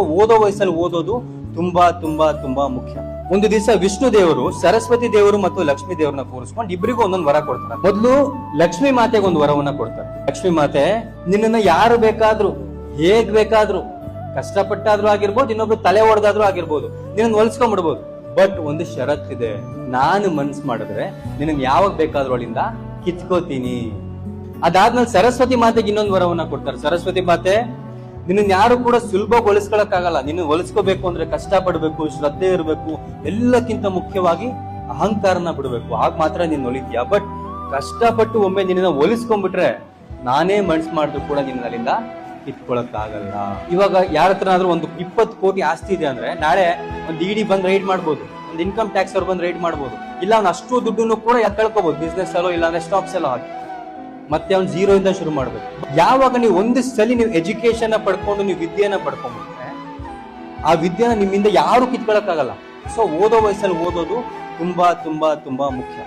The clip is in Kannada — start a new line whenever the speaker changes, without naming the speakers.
ಓದೋ ವಯಸ್ಸಲ್ಲಿ ಓದೋದು ತುಂಬಾ ತುಂಬಾ ತುಂಬಾ ಮುಖ್ಯ. ಒಂದು ದಿವಸ ವಿಷ್ಣು ದೇವರು ಸರಸ್ವತಿ ದೇವರು ಮತ್ತು ಲಕ್ಷ್ಮೀ ದೇವರನ್ನ ಕೂರಿಸ್ಕೊಂಡು ಇಬ್ಬರಿಗೂ ಒಂದೊಂದು ವರ ಕೊಡ್ತಾರೆ. ಮೊದಲು ಲಕ್ಷ್ಮೀ ಮಾತೆಗೆ ಒಂದು ವರವನ್ನ ಕೊಡ್ತಾರೆ. ಲಕ್ಷ್ಮೀ ಮಾತೆ, ನಿನ್ನನ್ನ ಯಾರು ಬೇಕಾದ್ರೂ ಹೇಗ್ ಬೇಕಾದ್ರೂ ಕಷ್ಟಪಟ್ಟಾದ್ರೂ ಆಗಿರ್ಬೋದು, ಇನ್ನೊಬ್ರು ತಲೆ ಹೊಡೆದಾದ್ರೂ ಆಗಿರ್ಬೋದು, ನಿನ್ನ ಹೊಲಿಸ್ಕೊಂಡ್ಬಿಡ್ಬೋದು. ಬಟ್ ಒಂದು ಷರತ್ತಿದೆ, ನಾನು ಮನ್ಸ್ ಮಾಡಿದ್ರೆ ನಿನ್ನ ಯಾವಾಗ ಬೇಕಾದ್ರೂ ಅವಳಿಂದ ಕಿತ್ಕೋತೀನಿ. ಅದಾದ್ಮೇಲೆ ಸರಸ್ವತಿ ಮಾತೆಗೆ ಇನ್ನೊಂದು ವರವನ್ನ ಕೊಡ್ತಾರೆ. ಸರಸ್ವತಿ ಮಾತೆ, ನಿನ್ನ ಯಾರು ಕೂಡ ಸುಲಭವಾಗಿ ಹೊಲಿಸ್ಕೊಳಕ್ಕಾಗಲ್ಲ. ನಿನ್ನ ಹೊಲಿಸ್ಕೋಬೇಕು ಅಂದ್ರೆ ಕಷ್ಟ ಪಡ್ಬೇಕು, ಶ್ರದ್ಧೆ ಇರಬೇಕು, ಎಲ್ಲಕ್ಕಿಂತ ಮುಖ್ಯವಾಗಿ ಅಹಂಕಾರನ ಬಿಡ್ಬೇಕು. ಆಗ ಮಾತ್ರ ನೀನ್ ಹೊಲಿತೀಯ. ಬಟ್ ಕಷ್ಟಪಟ್ಟು ಒಮ್ಮೆ ನಿನ್ನ ಹೊಲಿಸ್ಕೊಂಡ್ಬಿಟ್ರೆ ನಾನೇ ಮನ್ಸ್ ಮಾಡಿದ್ರು ಕೂಡ ನಿನ್ನ ಅಲ್ಲಿಂದ ಕಿತ್ಕೊಳಕ್ಕಾಗಲ್ಲ. ಇವಾಗ ಯಾರ ಹತ್ರನಾದ್ರೂ ಒಂದು 20 ಕೋಟಿ ಆಸ್ತಿ ಇದೆ ಅಂದ್ರೆ ನಾಳೆ ಒಂದು ಇಡಿ ಬಂದ್ ರೈಡ್ ಮಾಡ್ಬೋದು, ಒಂದು ಇನ್ಕಮ್ ಟ್ಯಾಕ್ಸ್ ಅವ್ರು ಬಂದ್ ರೈಡ್ ಮಾಡ್ಬೋದು. ಇಲ್ಲ ಅವ್ನು ಅಷ್ಟು ದುಡ್ಡನ್ನು ಕೂಡ ಕಳ್ಕೋಬಹುದು, ಬಿಸ್ನೆಸ್ ಅಲ್ಲೋ ಇಲ್ಲ ಅಂದ್ರೆ ಸ್ಟಾಕ್ಸ್ ಎಲ್ಲ ಹಾಕಿ. ಮತ್ತೆ ಅವ್ನು ಝೀರೋ ಇಂದ ಶುರು ಮಾಡ್ಬೇಕು. ಯಾವಾಗ ನೀವು ಒಂದು ಸಲ ನೀವು ಎಜುಕೇಶನ್ ಪಡ್ಕೊಂಡು ನೀವು ವಿದ್ಯೆನ ಪಡ್ಕೊಂಡ್ಬಿಟ್ರೆ ಆ ವಿದ್ಯೆನ ನಿಮ್ಮಿಂದ ಯಾರು ಕಿತ್ಕೊಳಕ್ಕಾಗಲ್ಲ. ಸೊ ಓದೋ ವಯಸ್ಸಲ್ಲಿ ಓದೋದು ತುಂಬಾ ತುಂಬಾ ತುಂಬಾ ಮುಖ್ಯ.